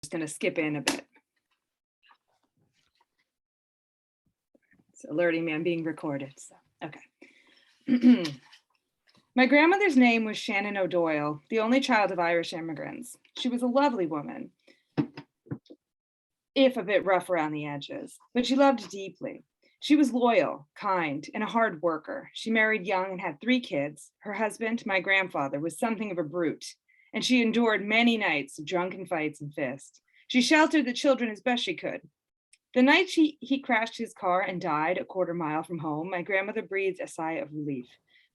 just going to skip in a bit. It's alerting me I'm being recorded. So, okay. My grandmother's name was Shannon O'Doyle, the only child of Irish immigrants. She was a lovely woman, if a bit rough around the edges, but she loved deeply. She was loyal, kind, and a hard worker. She married young and had 3 kids. Her husband, my grandfather, was something of a brute, and she endured many nights of drunken fights and fists. She sheltered the children as best she could. The night he crashed his car and died a quarter mile from home, my grandmother breathed a sigh of relief,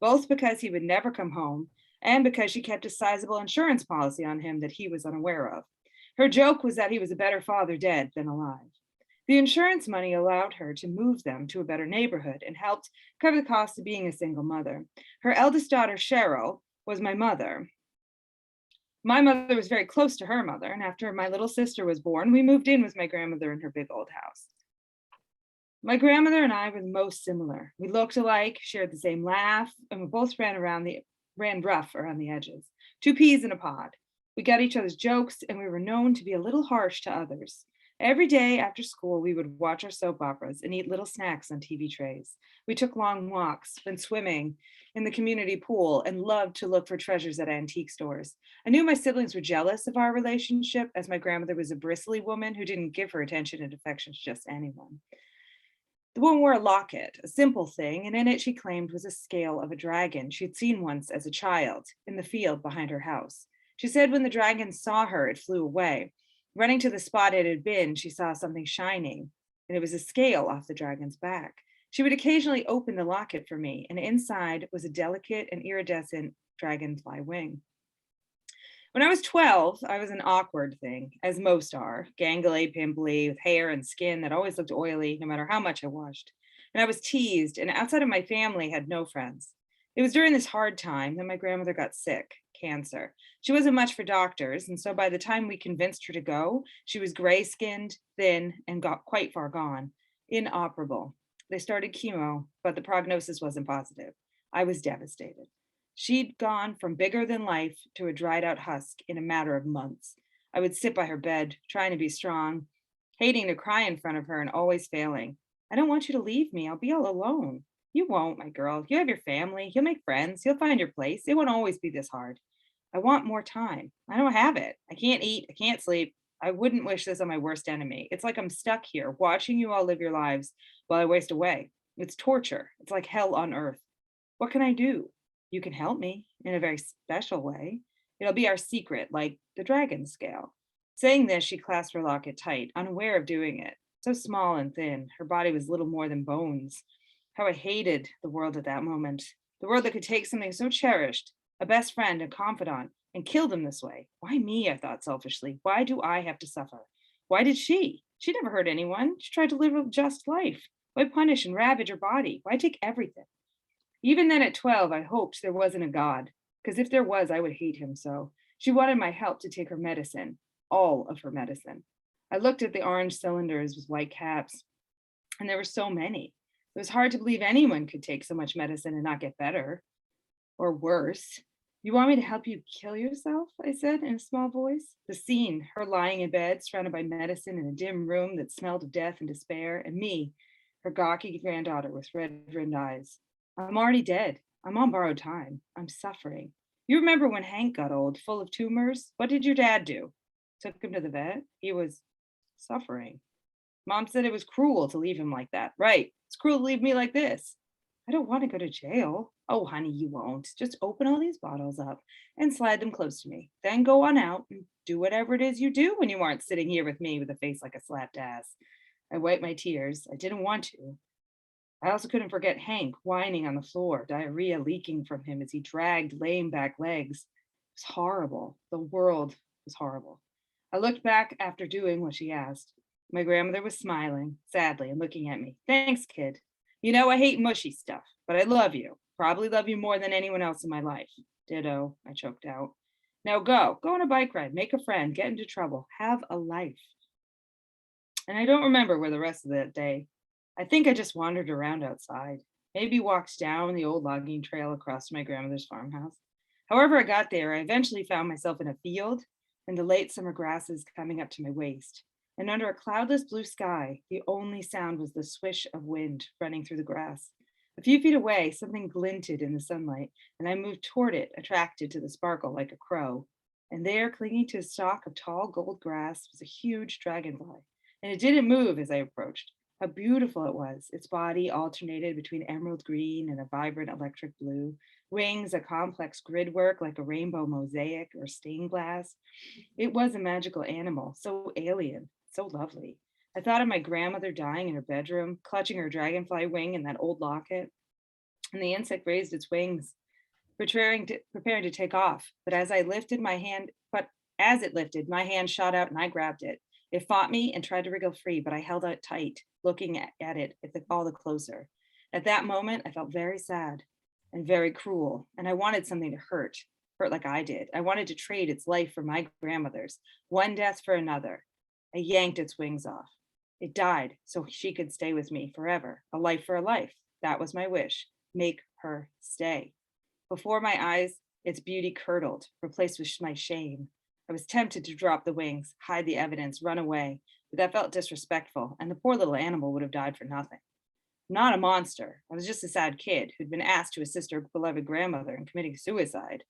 both because he would never come home and because she kept a sizable insurance policy on him that he was unaware of. Her joke was that he was a better father dead than alive. The insurance money allowed her to move them to a better neighborhood and helped cover the cost of being a single mother. Her eldest daughter, Cheryl, was my mother. My mother was very close to her mother, and after my little sister was born, we moved in with my grandmother in her big old house. My grandmother and I were the most similar. We looked alike, shared the same laugh, and we both ran rough around the edges. 2 peas in a pod. We got each other's jokes, and we were known to be a little harsh to others. Every day after school, we would watch our soap operas and eat little snacks on TV trays. We took long walks, went swimming in the community pool, and loved to look for treasures at antique stores. I knew my siblings were jealous of our relationship, as my grandmother was a bristly woman who didn't give her attention and affection to just anyone. The woman wore a locket, a simple thing, and in it she claimed was a scale of a dragon she'd seen once as a child in the field behind her house. She said when the dragon saw her, it flew away. Running to the spot it had been, she saw something shining, and it was a scale off the dragon's back. She would occasionally open the locket for me, and inside was a delicate and iridescent dragonfly wing. When I was 12, I was an awkward thing, as most are, gangly, pimply, with hair and skin that always looked oily, no matter how much I washed. And I was teased, and outside of my family, had no friends. It was during this hard time that my grandmother got sick, cancer. She wasn't much for doctors, and so by the time we convinced her to go, she was gray-skinned, thin, and got quite far gone, inoperable. They started chemo, but the prognosis wasn't positive. I was devastated. She'd gone from bigger than life to a dried out husk in a matter of months. I would sit by her bed, trying to be strong, hating to cry in front of her and always failing. I don't want you to leave me. I'll be all alone. You won't, my girl. You have your family. You'll make friends. You'll find your place. It won't always be this hard. I want more time. I don't have it. I can't eat. I can't sleep. I wouldn't wish this on my worst enemy. It's like I'm stuck here, watching you all live your lives while I waste away. It's torture. It's like hell on earth. What can I do? You can help me in a very special way. It'll be our secret, like the dragon scale. Saying this, she clasped her locket tight, unaware of doing it. So small and thin, her body was little more than bones. How I hated the world at that moment. The world that could take something so cherished, a best friend and confidant, and kill them this way. Why me, I thought selfishly. Why do I have to suffer? Why did she? She never hurt anyone. She tried to live a just life. Why punish and ravage her body? Why take everything? Even then at 12, I hoped there wasn't a God, because if there was, I would hate him so. She wanted my help to take her medicine, all of her medicine. I looked at the orange cylinders with white caps, and there were so many. It was hard to believe anyone could take so much medicine and not get better, or worse. You want me to help you kill yourself? I said in a small voice. The scene, her lying in bed, surrounded by medicine in a dim room that smelled of death and despair, and me, her gawky granddaughter with red-rimmed eyes. I'm already dead. I'm on borrowed time. I'm suffering. You remember when Hank got old, full of tumors? What did your dad do? Took him to the vet? He was suffering. Mom said it was cruel to leave him like that. Right. It's cruel to leave me like this. I don't want to go to jail. Oh, honey, you won't. Just open all these bottles up and slide them close to me. Then go on out and do whatever it is you do when you aren't sitting here with me with a face like a slapped ass. I wiped my tears. I didn't want to. I also couldn't forget Hank whining on the floor, diarrhea leaking from him as he dragged lame back legs. It was horrible. The world was horrible. I looked back after doing what she asked. My grandmother was smiling, sadly, and looking at me. Thanks, kid. You know, I hate mushy stuff, but I love you. Probably love you more than anyone else in my life. Ditto, I choked out. Now go on a bike ride, make a friend, get into trouble, have a life. And I don't remember where the rest of that day. I think I just wandered around outside, maybe walked down the old logging trail across my grandmother's farmhouse. However I got there, I eventually found myself in a field and the late summer grasses coming up to my waist. And under a cloudless blue sky, the only sound was the swish of wind running through the grass. A few feet away, something glinted in the sunlight, and I moved toward it, attracted to the sparkle like a crow. And there, clinging to a stalk of tall gold grass, was a huge dragonfly. And it didn't move as I approached. How beautiful it was. Its body alternated between emerald green and a vibrant electric blue, wings a complex gridwork like a rainbow mosaic or stained glass. It was a magical animal, so alien, so lovely. I thought of my grandmother dying in her bedroom, clutching her dragonfly wing in that old locket, and the insect raised its wings, preparing to take off. But as it lifted, my hand shot out and I grabbed it. It fought me and tried to wriggle free, but I held out tight, looking at it all the closer. At that moment, I felt very sad and very cruel, and I wanted something to hurt like I did. I wanted to trade its life for my grandmother's, one death for another. I yanked its wings off. It died so she could stay with me forever, a life for a life. That was my wish. Make her stay. Before my eyes, its beauty curdled, replaced with my shame. I was tempted to drop the wings, hide the evidence, run away, but that felt disrespectful, and the poor little animal would have died for nothing. I'm not a monster. I was just a sad kid who'd been asked to assist her beloved grandmother in committing suicide.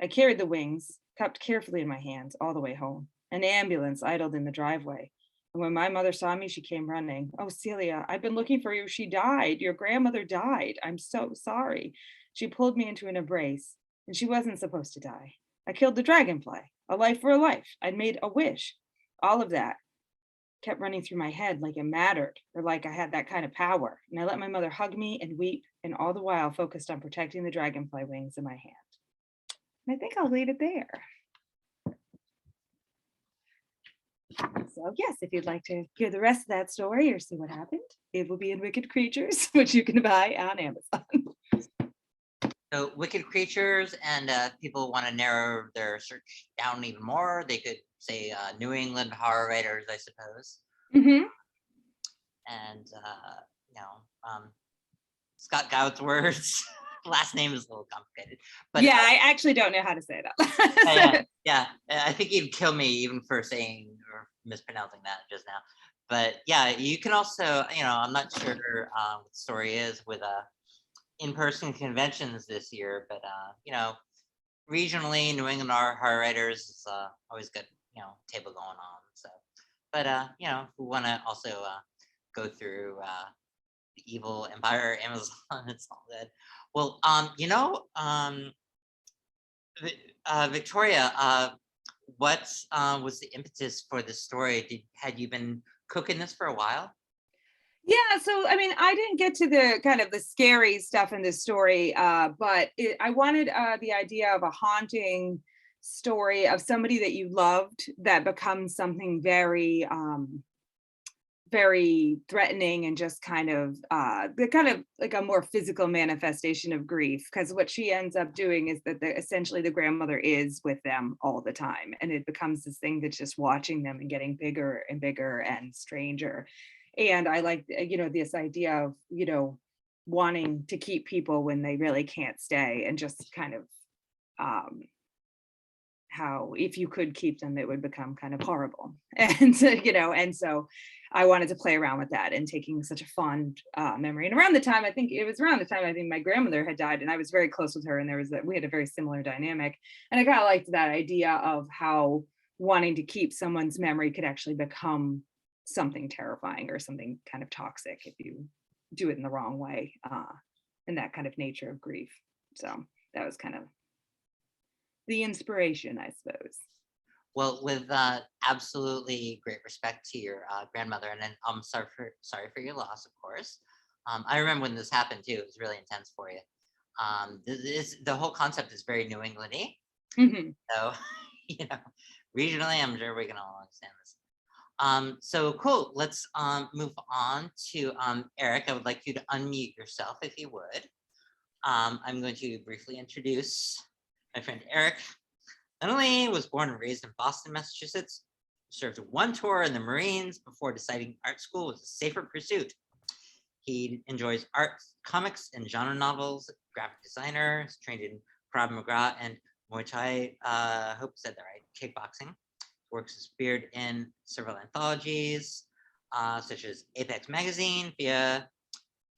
I carried the wings, cupped carefully in my hands, all the way home. An ambulance idled in the driveway. And when my mother saw me, she came running. Oh, Celia, I've been looking for you. She died. Your grandmother died. I'm so sorry. She pulled me into an embrace, and she wasn't supposed to die. I killed the dragonfly, a life for a life. I'd made a wish. All of that kept running through my head like it mattered, or like I had that kind of power. And I let my mother hug me and weep, and all the while focused on protecting the dragonfly wings in my hand. And I think I'll leave it there. So yes, if you'd like to hear the rest of that story or see what happened, it will be in Wicked Creatures, which you can buy on Amazon. So Wicked Creatures, and people want to narrow their search down even more, they could say New England horror writers, I suppose. Mm-hmm. And, Scott Goudsworth's last name is a little complicated. But yeah, I actually don't know how to say that. yeah, I think he'd kill me even for saying or mispronouncing that just now. But yeah, you can also, I'm not sure what the story is with in-person conventions this year, but regionally, New England horror writers is always good, table going on. So, but if we want to also go through the evil empire Amazon, it's all good. Well, Victoria, what was the impetus for this story? Had you been cooking this for a while? Yeah, so I mean, I didn't get to the kind of the scary stuff in this story, but I wanted the idea of a haunting story of somebody that you loved that becomes something very, very threatening and just kind of like a more physical manifestation of grief. Because what she ends up doing is that essentially the grandmother is with them all the time, and it becomes this thing that's just watching them and getting bigger and bigger and stranger. And I like, this idea of, wanting to keep people when they really can't stay, and just kind of how if you could keep them, it would become kind of horrible. And, and so I wanted to play around with that and taking such a fond memory. And around the time, I think my grandmother had died, and I was very close with her, and we had a very similar dynamic. And I kind of liked that idea of how wanting to keep someone's memory could actually become something terrifying or something kind of toxic if you do it in the wrong way, and that kind of nature of grief. So that was kind of the inspiration, I suppose. Well, with absolutely great respect to your grandmother, and then I'm sorry for your loss, of course. I remember when this happened too; it was really intense for you. The whole concept is very New England-y. Mm-hmm. So, regionally, I'm sure we can all understand this. So cool. Let's move on to Errick. I would like you to unmute yourself if you would. I'm going to briefly introduce my friend Errick Nunnally. Was born and raised in Boston, Massachusetts. Served one tour in the Marines before deciding art school was a safer pursuit. He enjoys art, comics, and genre novels. Graphic designer. Is trained in Krav Maga and Muay Thai, hope I said that right, kickboxing. Works has appeared in several anthologies, such as Apex Magazine, via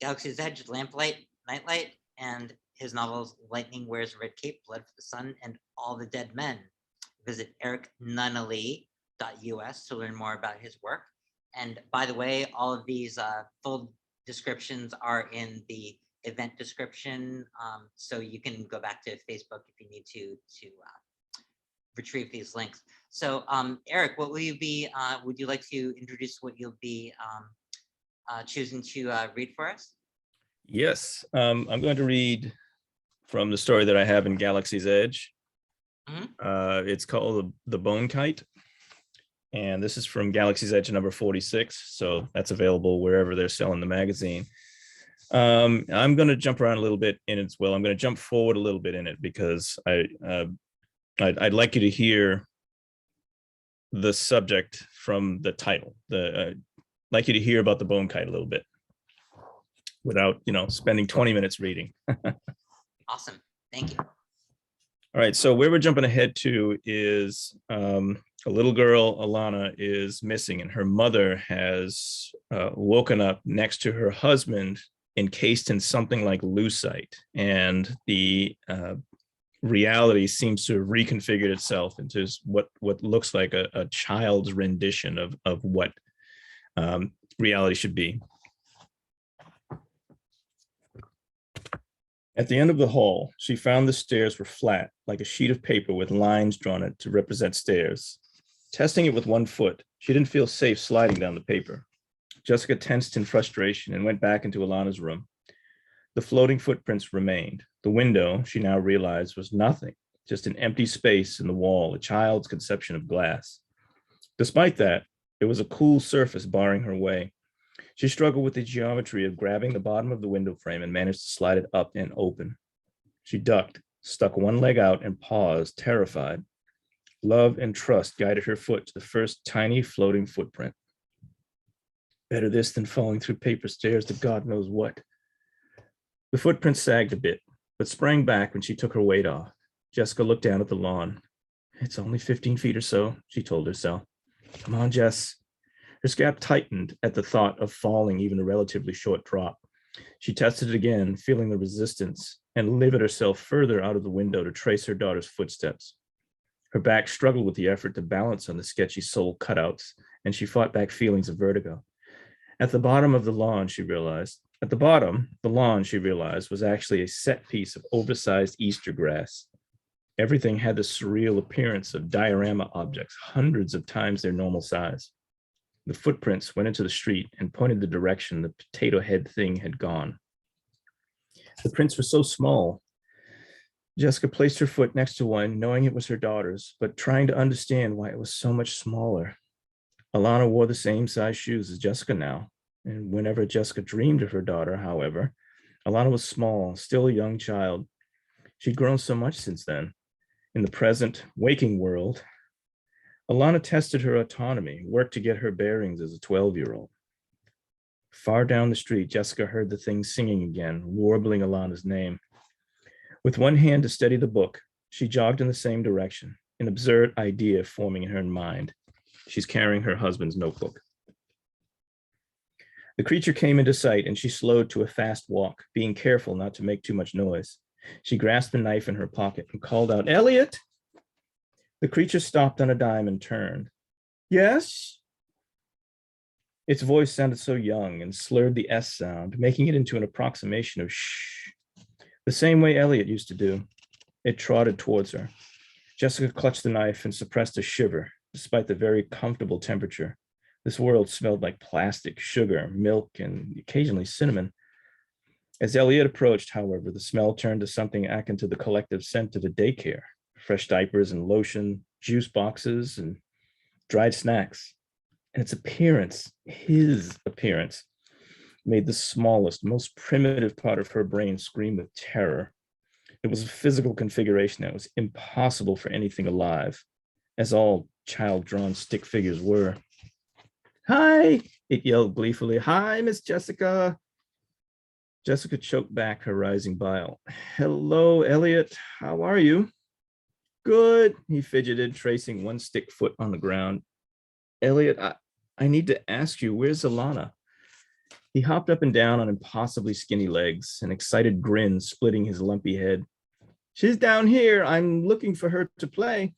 Galaxy's Edge, Lamplight, Nightlight, and his novels Lightning Wears a Red Cape, Blood for the Sun, and All the Dead Men. Visit erricknunnally.us to learn more about his work. And by the way, all of these full descriptions are in the event description, so you can go back to Facebook if you need to retrieve these links. So Errick, what will you be, would you like to introduce what you'll be choosing to read for us? Yes, I'm going to read from the story that I have in Galaxy's Edge. It's called The Bone Kite, and this is from Galaxy's Edge number 46, so that's available wherever they're selling the magazine. I'm going to jump around a little bit in it as well. I'm going to jump forward a little bit in it because I'd like you to hear the subject from the title. I'd like you to hear about the Bone Kite a little bit without, spending 20 minutes reading. Awesome. Thank you. All right, so where we're jumping ahead to is a little girl, Alana, is missing, and her mother has woken up next to her husband, encased in something like lucite, and the reality seems to have reconfigured itself into what looks like a child's rendition of what reality should be. At the end of the hall, she found the stairs were flat, like a sheet of paper with lines drawn it to represent stairs. Testing it with one foot, she didn't feel safe sliding down the paper. Jessica tensed in frustration and went back into Alana's room. The floating footprints remained. The window, she now realized, was nothing, just an empty space in the wall, a child's conception of glass. Despite that, there was a cool surface barring her way. She struggled with the geometry of grabbing the bottom of the window frame and managed to slide it up and open. She ducked, stuck one leg out, and paused, terrified. Love and trust guided her foot to the first tiny floating footprint. Better this than falling through paper stairs to God knows what. The footprint sagged a bit, but sprang back when she took her weight off. Jessica looked down at the lawn. It's only 15 feet or so, she told herself. Come on, Jess. Her scalp tightened at the thought of falling even a relatively short drop. She tested it again, feeling the resistance, and lifted herself further out of the window to trace her daughter's footsteps. Her back struggled with the effort to balance on the sketchy sole cutouts, and she fought back feelings of vertigo. At the bottom, the lawn, she realized, was actually a set piece of oversized Easter grass. Everything had the surreal appearance of diorama objects, hundreds of times their normal size. The footprints went into the street and pointed the direction the potato head thing had gone. The prints were so small. Jessica placed her foot next to one, knowing it was her daughter's, but trying to understand why it was so much smaller. Alana wore the same size shoes as Jessica now, and whenever Jessica dreamed of her daughter, however, Alana was small, still a young child. She'd grown so much since then. In the present, waking world, Alana tested her autonomy, worked to get her bearings as a 12-year-old. Far down the street, Jessica heard the thing singing again, warbling Alana's name. With one hand to steady the book, she jogged in the same direction, an absurd idea forming in her mind. She's carrying her husband's notebook. The creature came into sight and she slowed to a fast walk, being careful not to make too much noise. She grasped a knife in her pocket and called out, Elliot! The creature stopped on a dime and turned. Yes? Its voice sounded so young and slurred the S sound, making it into an approximation of shh, the same way Elliot used to do. It trotted towards her. Jessica clutched the knife and suppressed a shiver, despite the very comfortable temperature. This world smelled like plastic, sugar, milk, and occasionally cinnamon. As Elliot approached, however, the smell turned to something akin to the collective scent of a daycare. Fresh diapers and lotion, juice boxes, and dried snacks. And its appearance, his appearance, made the smallest, most primitive part of her brain scream with terror. It was a physical configuration that was impossible for anything alive, as all child-drawn stick figures were. Hi, it yelled gleefully. Hi, Miss Jessica. Jessica choked back her rising bile. Hello, Elliot. How are you? Good, he fidgeted, tracing one stick foot on the ground. Elliot, I need to ask you, where's Alana? He hopped up and down on impossibly skinny legs, an excited grin splitting his lumpy head. She's down here. I'm looking for her to play.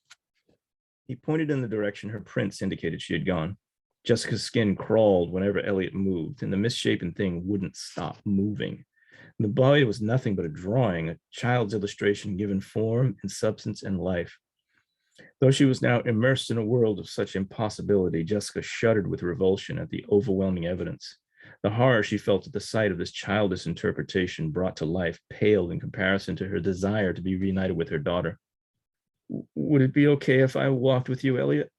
He pointed in the direction her prints indicated she had gone. Jessica's skin crawled whenever Elliot moved, and the misshapen thing wouldn't stop moving. The boy was nothing but a drawing, a child's illustration given form and substance and life. Though she was now immersed in a world of such impossibility, Jessica shuddered with revulsion at the overwhelming evidence. The horror she felt at the sight of this childish interpretation brought to life paled in comparison to her desire to be reunited with her daughter. Would it be okay if I walked with you, Elliot?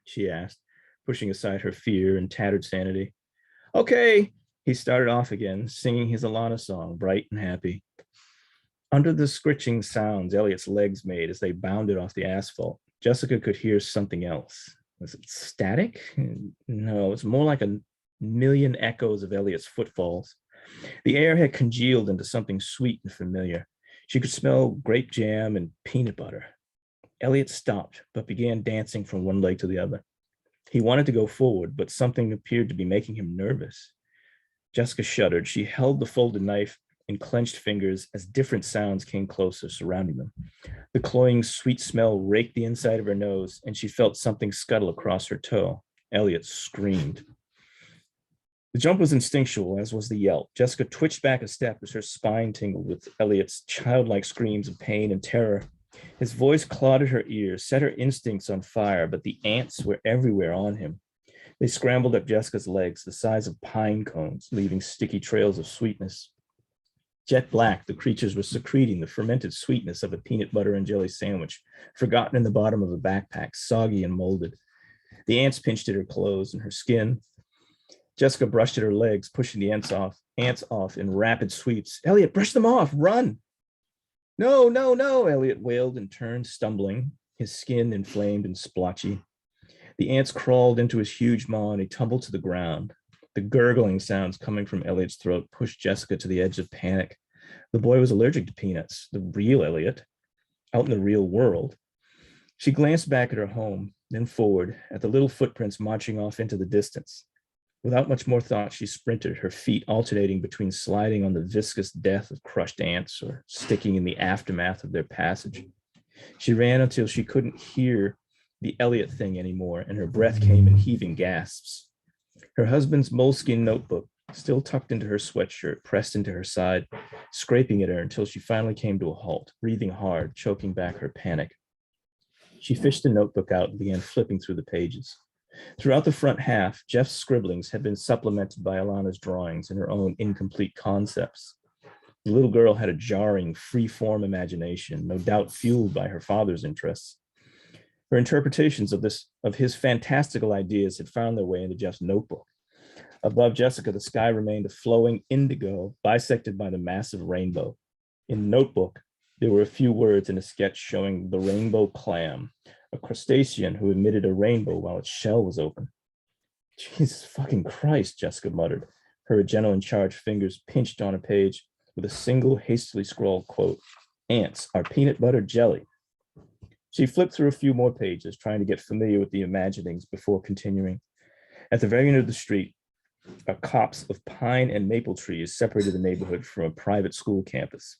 She asked, pushing aside her fear and tattered sanity. Okay, he started off again, singing his Alana song, bright and happy. Under the scritching sounds Elliot's legs made as they bounded off the asphalt, Jessica could hear something else. Was it static? No, it was more like a million echoes of Elliot's footfalls. The air had congealed into something sweet and familiar. She could smell grape jam and peanut butter. Elliot stopped, but began dancing from one leg to the other. He wanted to go forward, but something appeared to be making him nervous. Jessica shuddered. She held the folded knife in clenched fingers as different sounds came closer, surrounding them. The cloying sweet smell raked the inside of her nose, and she felt something scuttle across her toe. Elliot screamed. The jump was instinctual, as was the yelp. Jessica twitched back a step as her spine tingled with Elliot's childlike screams of pain and terror. His voice clotted her ears, set her instincts on fire, but the ants were everywhere on him. They scrambled up Jessica's legs, the size of pine cones, leaving sticky trails of sweetness. Jet black, the creatures were secreting the fermented sweetness of a peanut butter and jelly sandwich, forgotten in the bottom of a backpack, soggy and molded. The ants pinched at her clothes and her skin. Jessica brushed at her legs, pushing the ants off in rapid sweeps. Elliot, brush them off, run. No, no, no, Elliot wailed and turned, stumbling, his skin inflamed and splotchy. The ants crawled into his huge maw and he tumbled to the ground. The gurgling sounds coming from Elliot's throat pushed Jessica to the edge of panic. The boy was allergic to peanuts, the real Elliot, out in the real world. She glanced back at her home, then forward, at the little footprints marching off into the distance. Without much more thought, she sprinted, her feet alternating between sliding on the viscous death of crushed ants or sticking in the aftermath of their passage. She ran until she couldn't hear the Elliot thing anymore, and her breath came in heaving gasps. Her husband's moleskin notebook, still tucked into her sweatshirt, pressed into her side, scraping at her until she finally came to a halt, breathing hard, choking back her panic. She fished the notebook out and began flipping through the pages. Throughout the front half, Jeff's scribblings had been supplemented by Alana's drawings and her own incomplete concepts. The little girl had a jarring, free-form imagination, no doubt fueled by her father's interests. Her interpretations of his fantastical ideas had found their way into Jeff's notebook. Above Jessica, the sky remained a flowing indigo, bisected by the massive rainbow. In the notebook, there were a few words in a sketch showing the rainbow clam, a crustacean who emitted a rainbow while its shell was open. Jesus fucking Christ, Jessica muttered, her adrenaline-charged fingers pinched on a page with a single hastily scrawled quote, "Ants are peanut butter jelly." She flipped through a few more pages, trying to get familiar with the imaginings before continuing. At the very end of the street, a copse of pine and maple trees separated the neighborhood from a private school campus.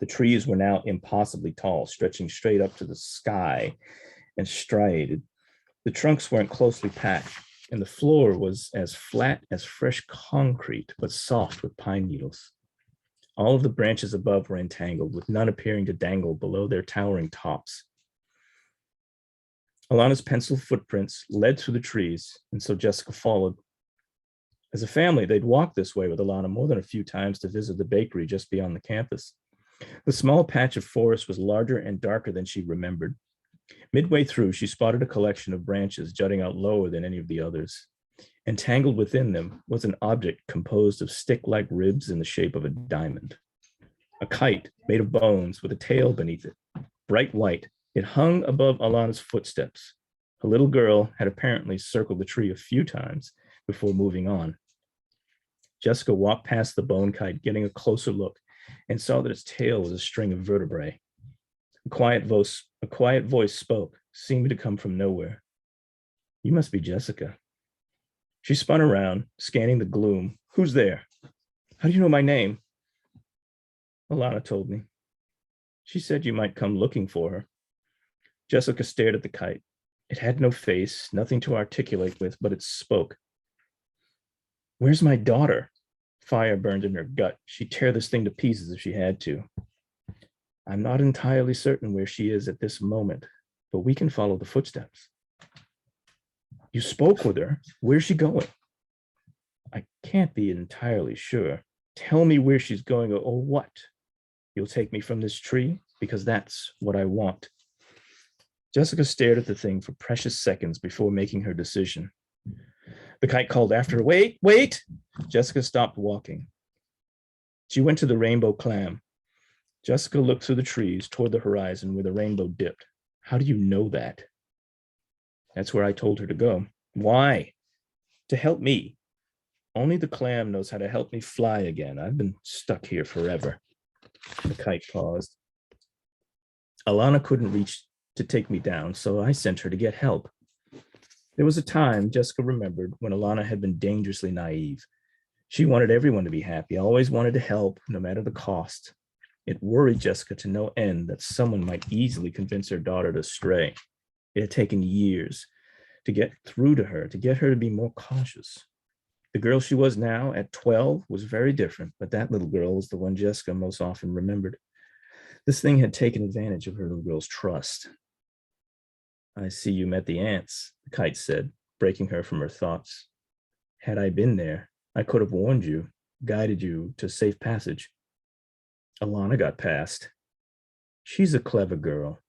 The trees were now impossibly tall, stretching straight up to the sky and striated. The trunks weren't closely packed, and the floor was as flat as fresh concrete, but soft with pine needles. All of the branches above were entangled, with none appearing to dangle below their towering tops. Alana's pencil footprints led through the trees, and so Jessica followed. As a family, they'd walked this way with Alana more than a few times to visit the bakery just beyond the campus. The small patch of forest was larger and darker than she remembered. Midway through, she spotted a collection of branches jutting out lower than any of the others. Entangled within them was an object composed of stick-like ribs in the shape of a diamond. A kite made of bones with a tail beneath it, bright white. It hung above Alana's footsteps. A little girl had apparently circled the tree a few times before moving on. Jessica walked past the bone kite, getting a closer look, and saw that its tail was a string of vertebrae. A quiet voice spoke, seeming to come from nowhere. You must be Jessica. She spun around, scanning the gloom. Who's there? How do you know my name? Alana told me. She said you might come looking for her. Jessica stared at the kite. It had no face, nothing to articulate with, but it spoke. Where's my daughter? Fire burned in her gut. She'd tear this thing to pieces if she had to. I'm not entirely certain where she is at this moment, but we can follow the footsteps. You spoke with her. Where's she going? I can't be entirely sure. Tell me where she's going or what. You'll take me from this tree because that's what I want. Jessica stared at the thing for precious seconds before making her decision. The kite called after her, wait, wait. Jessica stopped walking. She went to the rainbow clam. Jessica looked through the trees toward the horizon where the rainbow dipped. How do you know that? That's where I told her to go. Why? To help me. Only the clam knows how to help me fly again. I've been stuck here forever. The kite paused. Alana couldn't reach to take me down, so I sent her to get help. There was a time, Jessica remembered, when Alana had been dangerously naive. She wanted everyone to be happy, always wanted to help, no matter the cost. It worried Jessica to no end that someone might easily convince her daughter to stray. It had taken years to get through to her, to get her to be more cautious. The girl she was now at 12 was very different, but that little girl was the one Jessica most often remembered. This thing had taken advantage of her little girl's trust. I see you met the ants, the kite said, breaking her from her thoughts. Had I been there, I could have warned you, guided you to safe passage. Alana got past. She's a clever girl.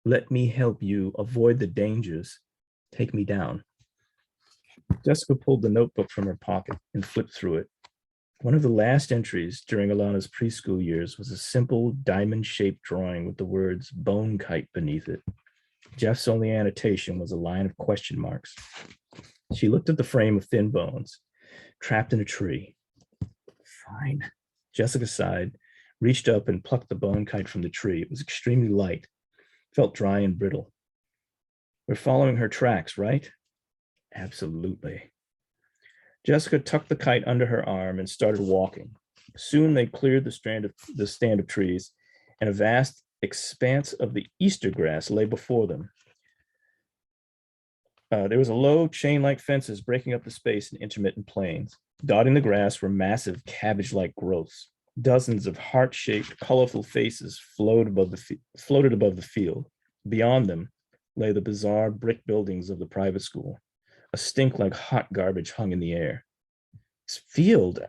Let me help you avoid the dangers. Take me down. Jessica pulled the notebook from her pocket and flipped through it. One of the last entries during Alana's preschool years was a simple diamond-shaped drawing with the words Bone Kite beneath it. Jeff's only annotation was a line of question marks. She looked at the frame of thin bones, trapped in a tree. Fine. Jessica sighed, reached up and plucked the bone kite from the tree. It was extremely light, felt dry and brittle. We're following her tracks, right? Absolutely. Jessica tucked the kite under her arm and started walking. Soon they cleared the stand of trees, and a vast expanse of the Easter grass lay before them. There was a low chain-like fences breaking up the space in intermittent plains. Dotting the grass were massive cabbage-like growths. Dozens of heart-shaped, colorful faces floated above the field. Beyond them lay the bizarre brick buildings of the private school. A stink like hot garbage hung in the air. This field,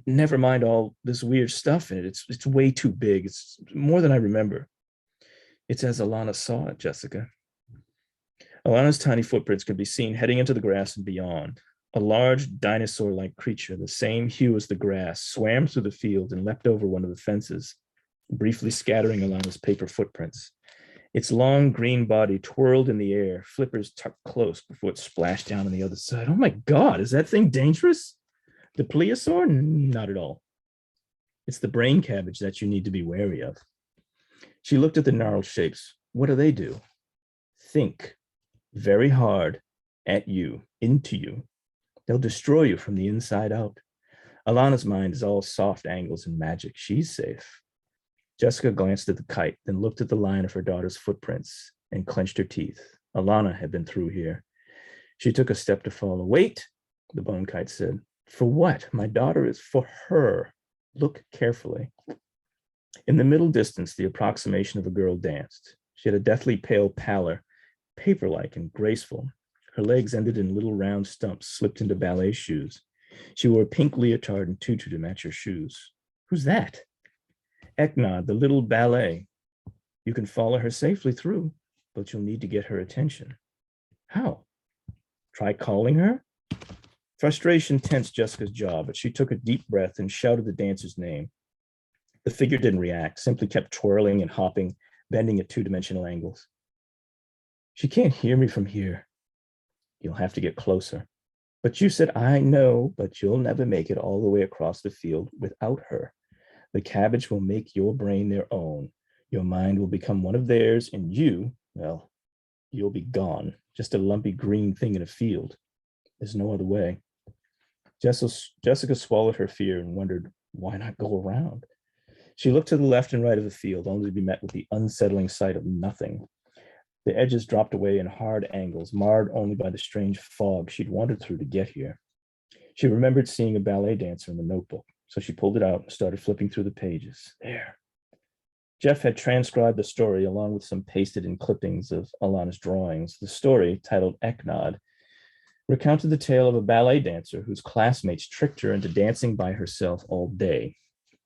never mind all this weird stuff in it, it's way too big. It's more than I remember. It's as Alana saw it, Jessica. Alana's tiny footprints could be seen heading into the grass and beyond. A large dinosaur-like creature, the same hue as the grass, swam through the field and leapt over one of the fences, briefly scattering Alana's paper footprints. Its long green body twirled in the air, flippers tucked close before it splashed down on the other side. Oh my God, is that thing dangerous? The plesiosaur? Not at all. It's the brain cabbage that you need to be wary of. She looked at the gnarled shapes. What do they do? Think very hard at you, into you. They'll destroy you from the inside out. Alana's mind is all soft angles and magic. She's safe. Jessica glanced at the kite, then looked at the line of her daughter's footprints and clenched her teeth. Alana had been through here. She took a step to follow. Wait, the bone kite said. For what? My daughter is for her. Look carefully. In the middle distance, the approximation of a girl danced. She had a deathly pale pallor, paper-like and graceful. Her legs ended in little round stumps slipped into ballet shoes. She wore a pink leotard and tutu to match her shoes. Who's that? Eknod, the little ballet. You can follow her safely through, but you'll need to get her attention. How? Try calling her? Frustration tensed Jessica's jaw, but she took a deep breath and shouted the dancer's name. The figure didn't react, simply kept twirling and hopping, bending at two-dimensional angles. She can't hear me from here. You'll have to get closer. But you said, I know, but you'll never make it all the way across the field without her. The cabbage will make your brain their own. Your mind will become one of theirs, and you, well, you'll be gone, just a lumpy green thing in a field. There's no other way. Jessica swallowed her fear and wondered, why not go around? She looked to the left and right of the field, only to be met with the unsettling sight of nothing. The edges dropped away in hard angles, marred only by the strange fog she'd wandered through to get here. She remembered seeing a ballet dancer in the notebook, so she pulled it out and started flipping through the pages. There. Jeff had transcribed the story along with some pasted in clippings of Alana's drawings. The story, titled Eknod, recounted the tale of a ballet dancer whose classmates tricked her into dancing by herself all day.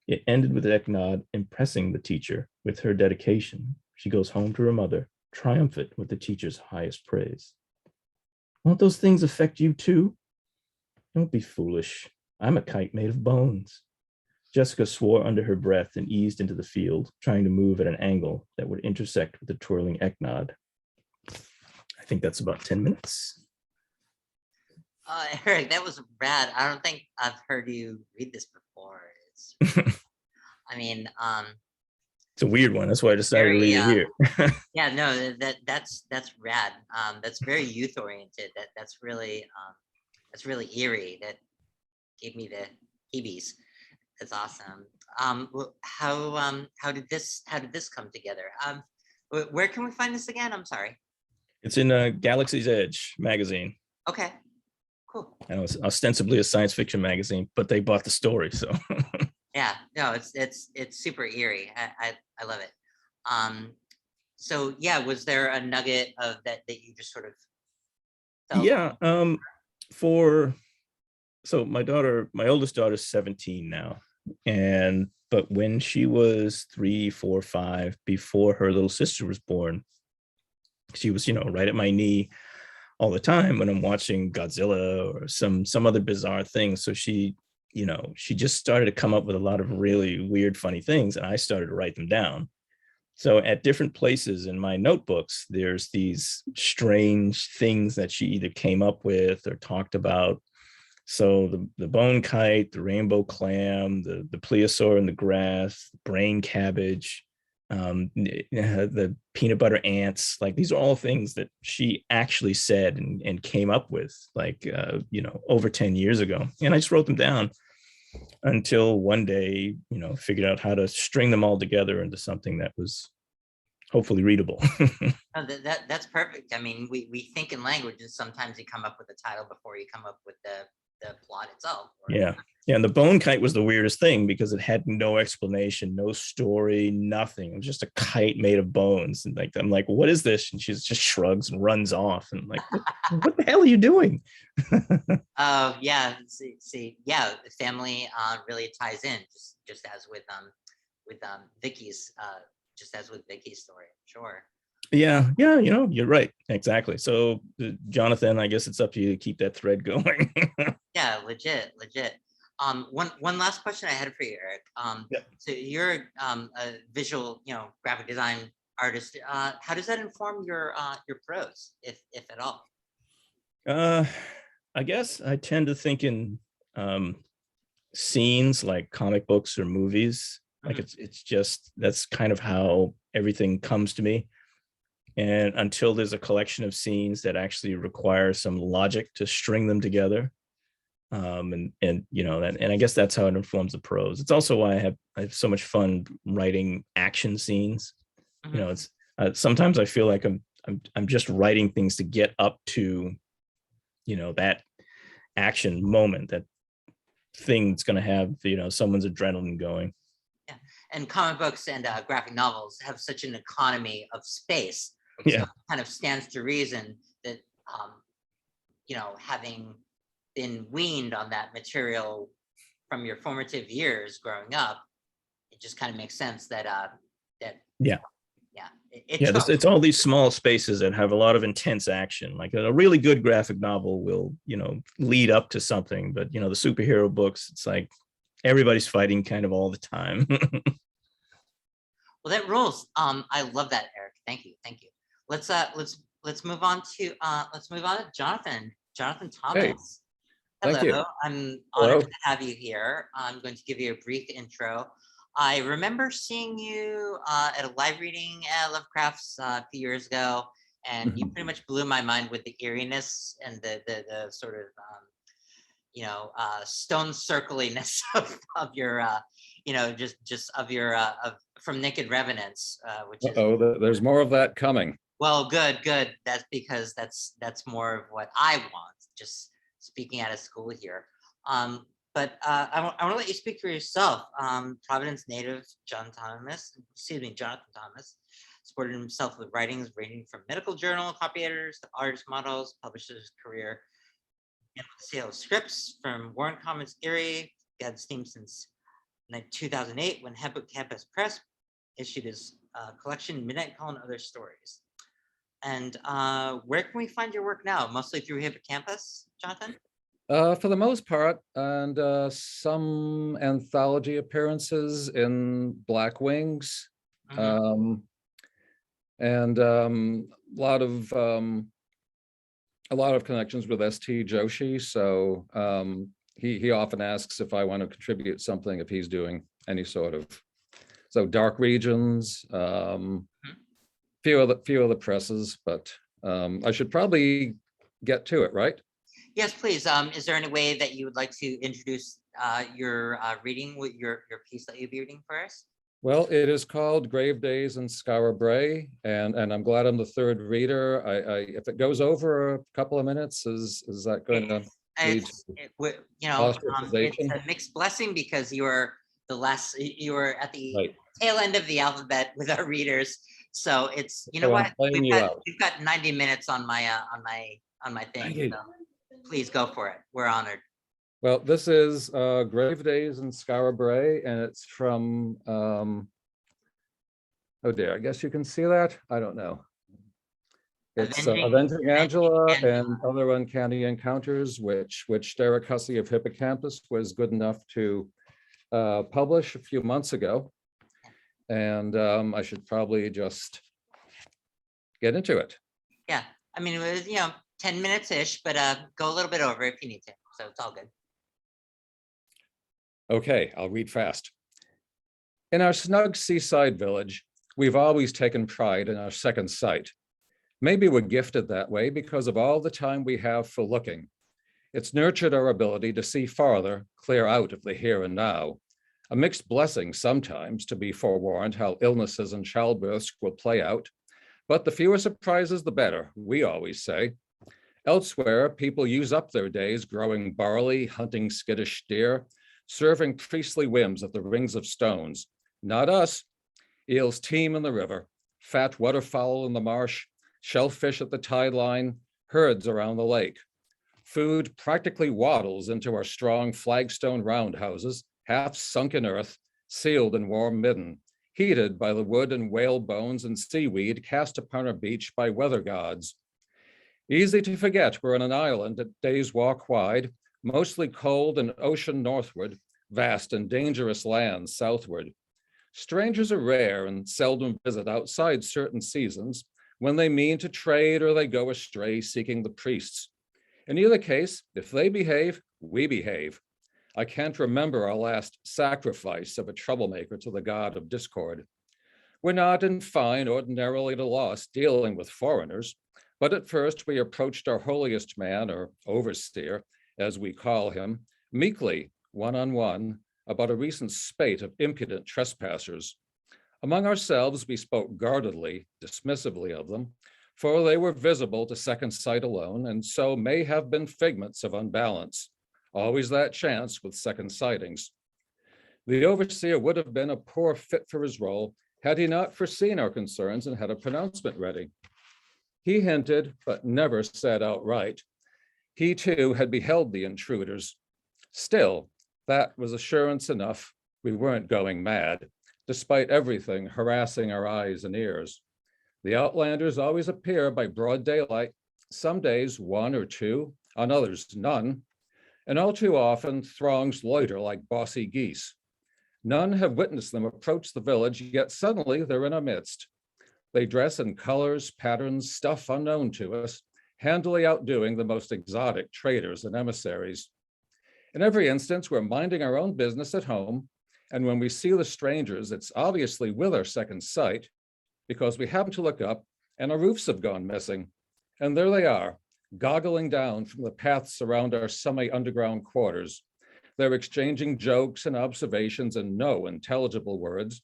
It ended with Eknod impressing the teacher with her dedication. She goes home to her mother, triumphant with the teacher's highest praise. Won't those things affect you too? Don't be foolish. I'm a kite made of bones. Jessica swore under her breath and eased into the field, trying to move at an angle that would intersect with the twirling Eknod. I think that's about 10 minutes. Errick, that was rad. I don't think I've heard you read this before. It's, I mean, it's a weird one. That's why I decided to read it here. Yeah, no, that's rad. That's very youth oriented. That's really eerie. That gave me the heebies. That's awesome. How did this come together? Where can we find this again? I'm sorry. It's in Galaxy's Edge magazine. Okay, cool. And it was ostensibly a science fiction magazine, but they bought the story, so. Yeah, no, it's super eerie. I love it. So yeah, was there a nugget of that you just sort of felt? Yeah, so my oldest daughter's 17 now, but when she was 3, 4, 5, before her little sister was born, she was, right at my knee all the time when I'm watching Godzilla or some other bizarre thing. So she just started to come up with a lot of really weird, funny things, and I started to write them down. So at different places in my notebooks, there's these strange things that she either came up with or talked about. So the bone kite, the rainbow clam, the plesiosaur in the grass, brain cabbage, the peanut butter ants, like these are all things that she actually said and came up with over 10 years ago. And I just wrote them down until one day, figured out how to string them all together into something that was hopefully readable. No, that's perfect. I mean, we think in language, and sometimes you come up with the title before you come up with the plot itself. Yeah. And the bone kite was the weirdest thing because it had no explanation, no story, nothing. It was just a kite made of bones. And I'm like, what is this? And she just shrugs and runs off. And I'm like, what the hell are you doing? Oh yeah. See, yeah, the family really ties in, just as with Vicky's just as with Vicky's story, sure. Yeah, you're right. Exactly. So Jonathan, I guess it's up to you to keep that thread going. Yeah, legit. One last question I had for you, Errick. Yep. So you're a visual, graphic design artist. How does that inform your prose, if at all? I guess I tend to think in scenes like comic books or movies. Like it's just, that's kind of how everything comes to me. And until there's a collection of scenes that actually require some logic to string them together, and I guess that's how it informs the prose. It's also why I have so much fun writing action scenes. It's sometimes I feel like I'm just writing things to get up to, that action moment, that thing that's going to have someone's adrenaline going. Yeah, and comic books and graphic novels have such an economy of space. Yeah. So it kind of stands to reason that, having been weaned on that material from your formative years growing up, it just kind of makes sense that it's all these small spaces that have a lot of intense action. Like a really good graphic novel will, lead up to something, but the superhero books, it's like everybody's fighting kind of all the time. Well, that rules. I love that, Errick. Thank you. Let's move on to Jonathan Thomas. Hey, Hello, thank you. I'm honored to have you here. I'm going to give you a brief intro. I remember seeing you at a live reading at Lovecraft's a few years ago, and you pretty much blew my mind with the eeriness and the sort of stone circliness of your just of your of from Naked Revenants, which is There's more of that coming. well, good. That's because that's more of what I want. Just speaking out of school here. But I want to let you speak for yourself. Providence native Jonathan Thomas supported himself with writings ranging from medical journal copy editors to artist models, published his career in the sale of scripts from Warren Commons Erie, got his theme since 2008 when Campus Press issued his collection Midnight Call and Other Stories. And where can we find your work now? Mostly through Hippocampus, Jonathan? For the most part, and some anthology appearances in Black Wings, and a lot of connections with St. Joshi. So he often asks if I want to contribute something if he's doing any sort of Dark Regions. Few of the presses, but I should probably get to it, right? Yes, please. Is there any way that you would like to introduce your reading with your piece that you'll be reading for us? Well, it is called Grave Days in Scarabray, and I'm glad I'm the third reader. If it goes over a couple of minutes, is that going to lead to it's a mixed blessing because you are at the tail end of the alphabet with our readers. So it's what we've got 90 minutes on my thing. So please go for it. We're honored. Well, this is Grave Days in Scarabray, and it's from, oh dear, I guess you can see that? I don't know. It's Avenging Angela and Other Uncanny Encounters, which Derek Hussey of Hippocampus was good enough to publish a few months ago. And I should probably just get into it. Yeah, I mean, it was, 10 minutes-ish, but go a little bit over if you need to, so it's all good. Okay, I'll read fast. In our snug seaside village, we've always taken pride in our second sight. Maybe we're gifted that way because of all the time we have for looking. It's nurtured our ability to see farther, clear out of the here and now. A mixed blessing sometimes to be forewarned how illnesses and childbirths will play out, but the fewer surprises, the better, we always say. Elsewhere, people use up their days growing barley, hunting skittish deer, serving priestly whims at the rings of stones. Not us. Eels teem in the river, fat waterfowl in the marsh, shellfish at the tide line, herds around the lake. Food practically waddles into our strong flagstone roundhouses, half sunk in earth, sealed in warm midden, heated by the wood and whale bones and seaweed cast upon our beach by weather gods. Easy to forget we're on an island a day's walk wide, mostly cold and ocean northward, vast and dangerous lands southward. Strangers are rare and seldom visit outside certain seasons when they mean to trade or they go astray seeking the priests. In either case, if they behave, we behave. I can't remember our last sacrifice of a troublemaker to the god of discord. We're not in fine ordinarily at a loss dealing with foreigners, but at first we approached our holiest man, or overseer, as we call him, meekly, one-on-one, about a recent spate of impudent trespassers. Among ourselves, we spoke guardedly, dismissively of them, for they were visible to second sight alone, and so may have been figments of unbalance. Always that chance with second sightings. The overseer would have been a poor fit for his role had he not foreseen our concerns and had a pronouncement ready. He hinted, but never said outright. He too had beheld the intruders. Still, that was assurance enough we weren't going mad, despite everything harassing our eyes and ears. The outlanders always appear by broad daylight, some days one or two, on others none, and all too often throngs loiter like bossy geese. None have witnessed them approach the village, yet suddenly they're in our midst. They dress in colors, patterns, stuff unknown to us, handily outdoing the most exotic traders and emissaries. In every instance, we're minding our own business at home, And when we see the strangers, it's obviously with our second sight, because we happen to look up and our roofs have gone missing. And there they are, goggling down from the paths around our semi-underground quarters. They're exchanging jokes and observations in no intelligible words,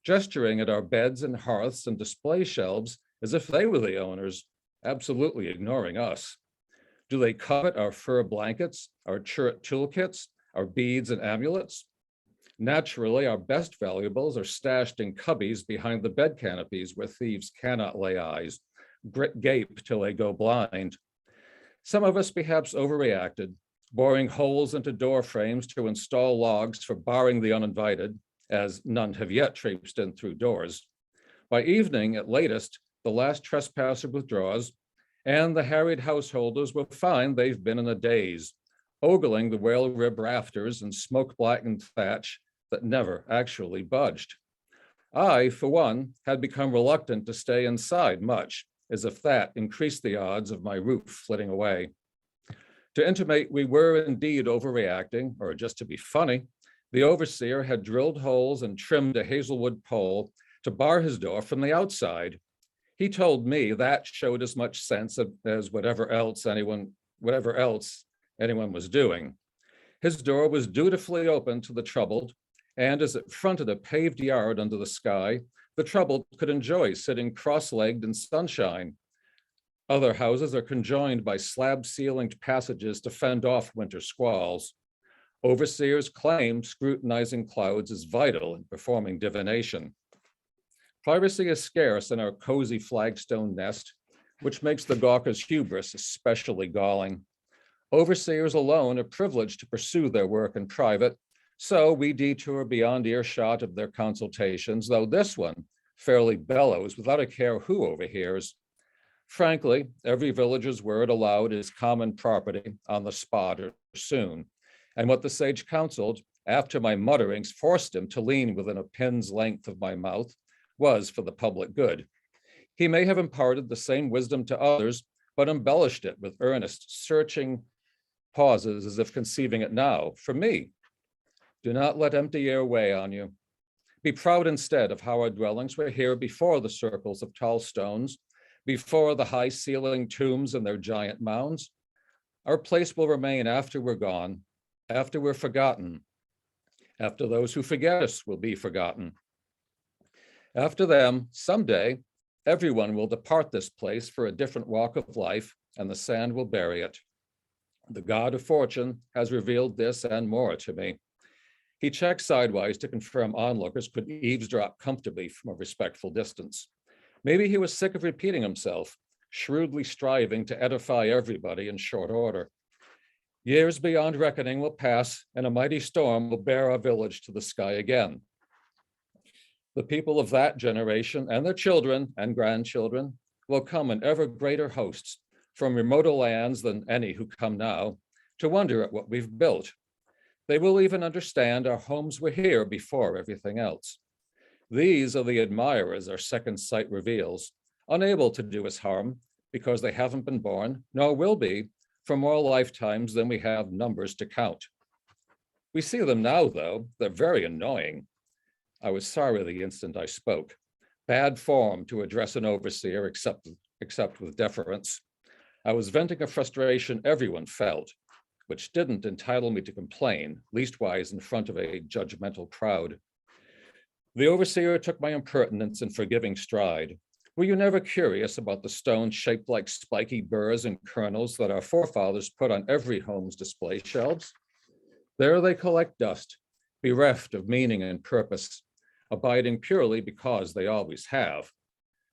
gesturing at our beds and hearths and display shelves as if they were the owners, absolutely ignoring us. Do they covet our fur blankets, our chert toolkits, our beads and amulets? Naturally, our best valuables are stashed in cubbies behind the bed canopies where thieves cannot lay eyes, gape till they go blind. Some of us perhaps overreacted, boring holes into door frames to install logs for barring the uninvited, as none have yet traipsed in through doors. By evening, at latest, the last trespasser withdraws, and the harried householders will find they've been in a daze, ogling the well-ribbed rafters and smoke-blackened thatch that never actually budged. I, for one, had become reluctant to stay inside much, as if that increased the odds of my roof flitting away. To intimate we were indeed overreacting, or just to be funny, the overseer had drilled holes and trimmed a hazelwood pole to bar his door from the outside. He told me that showed as much sense as whatever else anyone was doing. His door was dutifully open to the troubled, and as it fronted a paved yard under the sky, the troubled could enjoy sitting cross-legged in sunshine. Other houses are conjoined by slab-ceilinged passages to fend off winter squalls. Overseers claim scrutinizing clouds is vital in performing divination. Privacy is scarce in our cozy flagstone nest, which makes the gawker's hubris especially galling. Overseers alone are privileged to pursue their work in private, so we detour beyond earshot of their consultations, though this one fairly bellows without a care who overhears. Frankly, every villager's word aloud is common property on the spot or soon, and what the sage counseled, after my mutterings forced him to lean within a pin's length of my mouth, was for the public good. He may have imparted the same wisdom to others, but embellished it with earnest, searching pauses as if conceiving it now for me. Do not let empty air weigh on you. Be proud instead of how our dwellings were here before the circles of tall stones, before the high ceiling tombs and their giant mounds. Our place will remain after we're gone, after we're forgotten, after those who forget us will be forgotten. After them, someday, everyone will depart this place for a different walk of life, and the sand will bury it. The god of fortune has revealed this and more to me. He checked sidewise to confirm onlookers could eavesdrop comfortably from a respectful distance. Maybe he was sick of repeating himself, shrewdly striving to edify everybody in short order. Years beyond reckoning will pass, and a mighty storm will bear our village to the sky again. The people of that generation and their children and grandchildren will come in ever greater hosts from remoter lands than any who come now to wonder at what we've built. They will even understand our homes were here before everything else. These are the admirers our second sight reveals, unable to do us harm because they haven't been born, nor will be, for more lifetimes than we have numbers to count. We see them now, though. They're very annoying. I was sorry the instant I spoke. Bad form to address an overseer except with deference. I was venting a frustration everyone felt, which didn't entitle me to complain, leastwise in front of a judgmental crowd. The overseer took my impertinence in forgiving stride. Were you never curious about the stones shaped like spiky burrs and kernels that our forefathers put on every home's display shelves? There they collect dust, bereft of meaning and purpose, abiding purely because they always have.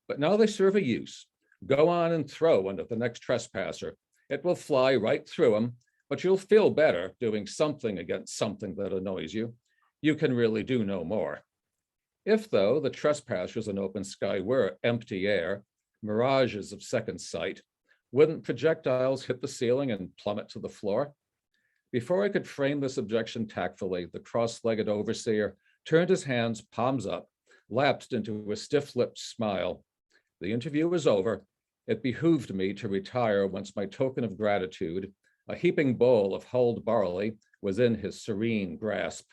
But now they serve a use. Go on and throw under the next trespasser. It will fly right through them, but you'll feel better doing something against something that annoys you. You can really do no more. If, though, the trespassers in open sky were empty air, mirages of second sight, wouldn't projectiles hit the ceiling and plummet to the floor? Before I could frame this objection tactfully, the cross-legged overseer turned his hands palms up, lapsed into a stiff-lipped smile. The interview was over. It behooved me to retire once my token of gratitude, a heaping bowl of hulled barley, was in his serene grasp.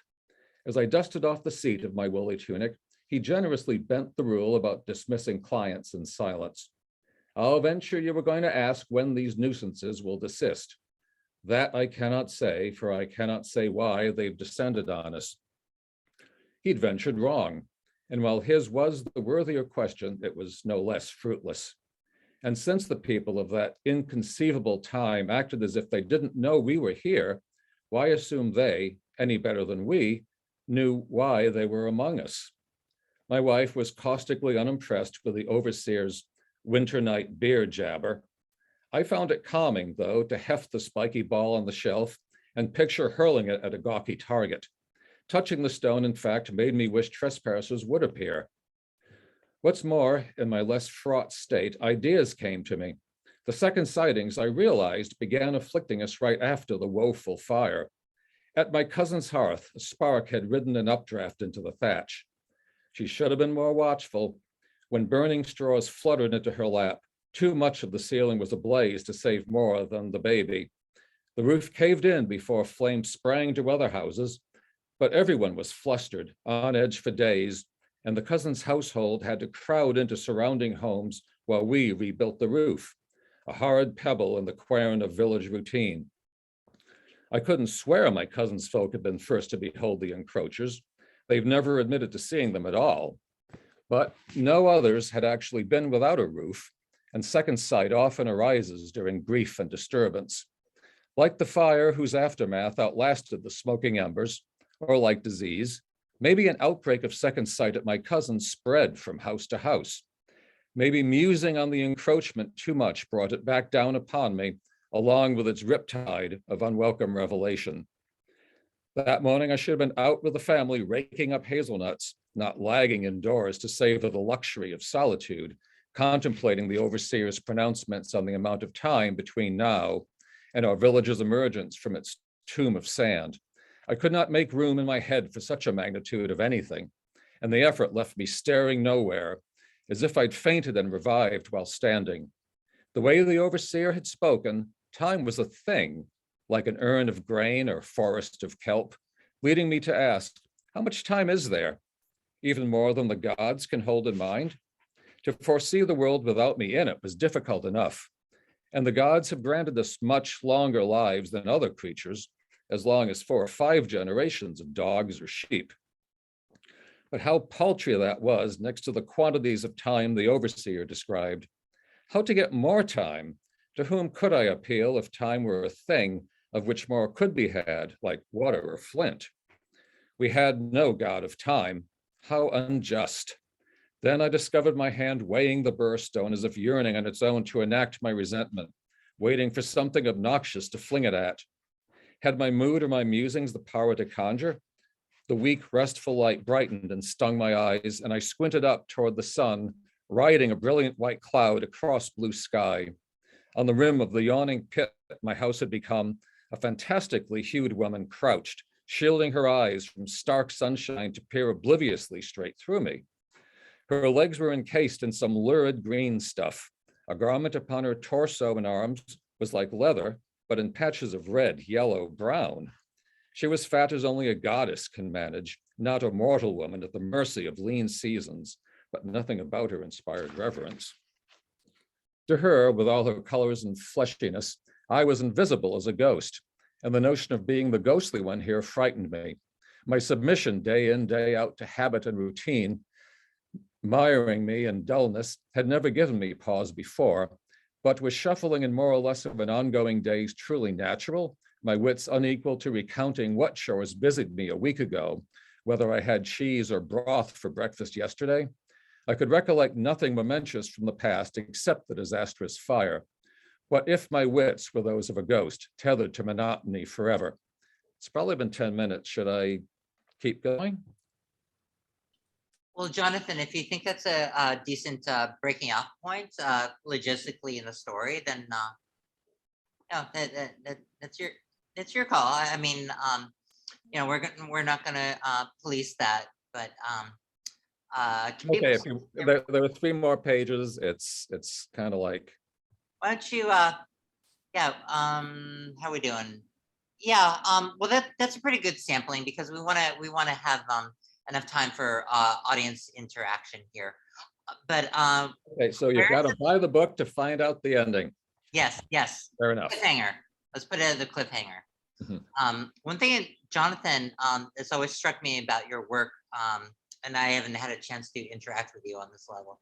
As I dusted off the seat of my woolly tunic, he generously bent the rule about dismissing clients in silence. I'll venture you were going to ask when these nuisances will desist. That I cannot say, for I cannot say why they've descended on us. He'd ventured wrong, and while his was the worthier question, it was no less fruitless. And since the people of that inconceivable time acted as if they didn't know we were here, why assume they, any better than we, knew why they were among us? My wife was caustically unimpressed with the overseer's winter night beer jabber. I found it calming, though, to heft the spiky ball on the shelf and picture hurling it at a gawky target. Touching the stone, in fact, made me wish trespassers would appear. What's more, in my less fraught state, ideas came to me. The second sightings, I realized, began afflicting us right after the woeful fire. At my cousin's hearth, a spark had ridden an updraft into the thatch. She should have been more watchful. When burning straws fluttered into her lap, too much of the ceiling was ablaze to save more than the baby. The roof caved in before flames sprang to other houses, but everyone was flustered, on edge for days, and the cousin's household had to crowd into surrounding homes while we rebuilt the roof, a horrid pebble in the quern of village routine. I couldn't swear my cousin's folk had been first to behold the encroachers. They've never admitted to seeing them at all. But no others had actually been without a roof, and second sight often arises during grief and disturbance. Like the fire whose aftermath outlasted the smoking embers, or like disease, maybe an outbreak of second sight at my cousin spread from house to house. Maybe musing on the encroachment too much brought it back down upon me, along with its riptide of unwelcome revelation. That morning, I should have been out with the family raking up hazelnuts, not lagging indoors to savor the luxury of solitude, contemplating the overseer's pronouncements on the amount of time between now and our village's emergence from its tomb of sand. I could not make room in my head for such a magnitude of anything, and the effort left me staring nowhere, as if I'd fainted and revived while standing. The way the overseer had spoken, time was a thing, like an urn of grain or forest of kelp, leading me to ask, how much time is there? Even more than the gods can hold in mind? To foresee the world without me in it was difficult enough, and the gods have granted us much longer lives than other creatures, as long as 4 or 5 generations of dogs or sheep. But how paltry that was next to the quantities of time the overseer described. How to get more time? To whom could I appeal if time were a thing of which more could be had, like water or flint? We had no god of time. How unjust. Then I discovered my hand weighing the burrstone as if yearning on its own to enact my resentment, waiting for something obnoxious to fling it at. Had my mood or my musings the power to conjure? The weak, restful light brightened and stung my eyes, and I squinted up toward the sun, riding a brilliant white cloud across blue sky. On the rim of the yawning pit my house had become, a fantastically hued woman crouched, shielding her eyes from stark sunshine to peer obliviously straight through me. Her legs were encased in some lurid green stuff. A garment upon her torso and arms was like leather, but in patches of red, yellow, brown. She was fat as only a goddess can manage, not a mortal woman at the mercy of lean seasons, but nothing about her inspired reverence. To her, with all her colors and fleshiness, I was invisible as a ghost, and the notion of being the ghostly one here frightened me. My submission day in, day out to habit and routine, miring me in dullness, had never given me pause before, but with shuffling and more or less of an ongoing days truly natural, my wits unequal to recounting what chores busied me a week ago, whether I had cheese or broth for breakfast yesterday, I could recollect nothing momentous from the past except the disastrous fire. What if my wits were those of a ghost, tethered to monotony forever? It's probably been 10 minutes. Should I keep going? Well, Jonathan, if you think that's a decent breaking off point logistically in the story, then no, that's your call. I mean, we're not gonna police that, but okay. There are 3 more pages. It's kind of like. Why don't you? Yeah. How are we doing? Yeah, well, that's a pretty good sampling because we wanna have enough time for audience interaction here. But Okay, so you've where got is to buy the book to find out the ending. yes, Fair enough. cliffhanger. Let's put it as a cliffhanger. One thing, Jonathan, that's always struck me about your work, and I haven't had a chance to interact with you on this level.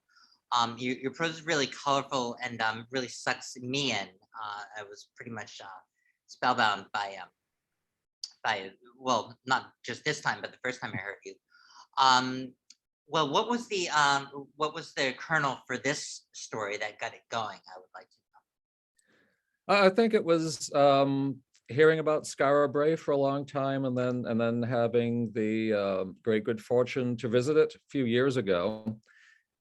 Your prose is really colorful and really sucks me in. I was pretty much spellbound well, not just this time, but the first time I heard you. Well, what was the kernel for this story that got it going? I would like to know. I think it was hearing about Scarabray for a long time, and then having the great good fortune to visit it a few years ago.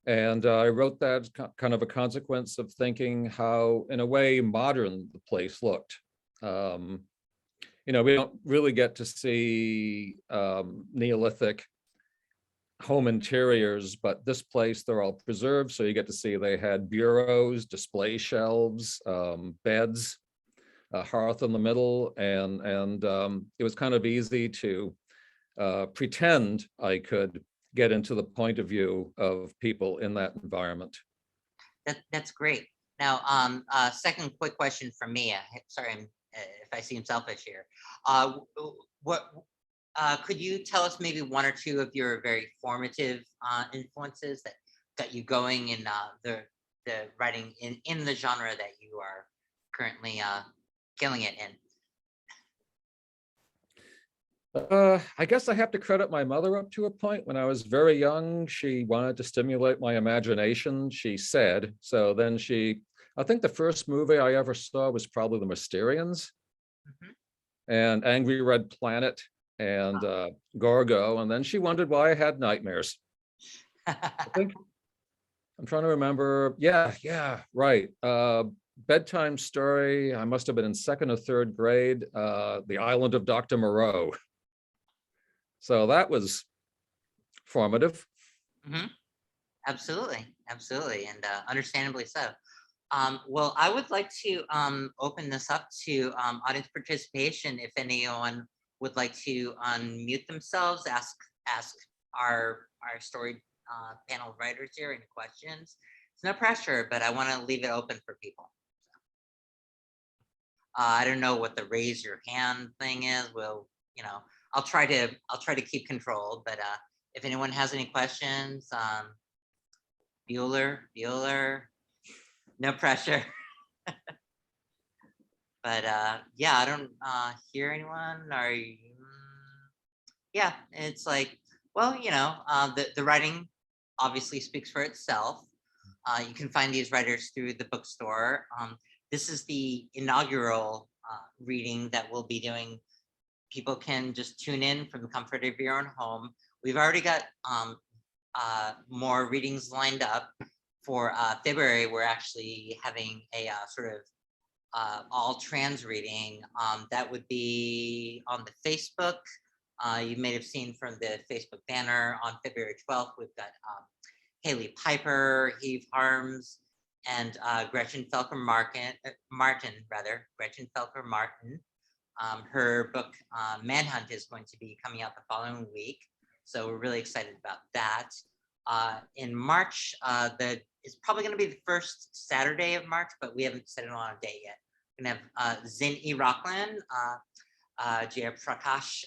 And I wrote that kind of a consequence of thinking how, in a way, modern the place looked. We don't really get to see Neolithic home interiors, but this place, they're all preserved. So you get to see they had bureaus, display shelves, beds, a hearth in the middle. And it was kind of easy to pretend I could get into the point of view of people in that environment. That's great. Now, second quick question from me. Sorry if I seem selfish here. What could you tell us maybe one or two of your very formative influences that got you going in the writing in the genre that you are currently killing it in? I guess I have to credit my mother up to a point. When I was very young, she wanted to stimulate my imagination, she said. So then I think the first movie I ever saw was probably The Mysterians and Angry Red Planet and Gorgo. And then she wondered why I had nightmares. I think I'm trying to remember. Yeah, right. Bedtime story. I must have been in second or third grade. The Island of Dr. Moreau. So that was formative. Absolutely, and understandably so. Well, I would like to open this up to audience participation. If anyone would like to unmute themselves, ask our story panel writers here any questions. It's no pressure, but I want to leave it open for people. I don't know what the raise your hand thing is. Well, I'll try to keep control, but if anyone has any questions, Bueller, no pressure. But yeah, I don't hear anyone. Yeah, it's like, well, the writing obviously speaks for itself. You can find these writers through the bookstore. This is the inaugural reading that we'll be doing. People can just tune in from the comfort of your own home. We've already got more readings lined up for February. We're actually having a sort of all trans reading that would be on the Facebook. You may have seen from the Facebook banner on February 12th. We've got Haley Piper, Eve Harms, and Gretchen Felker Martin. Her book Manhunt is going to be coming out the following week, so we're really excited about that. In March, it's probably going to be the first Saturday of March, but we haven't set it on a date yet. We're going to have Zin E. Rockland, Jaya Prakash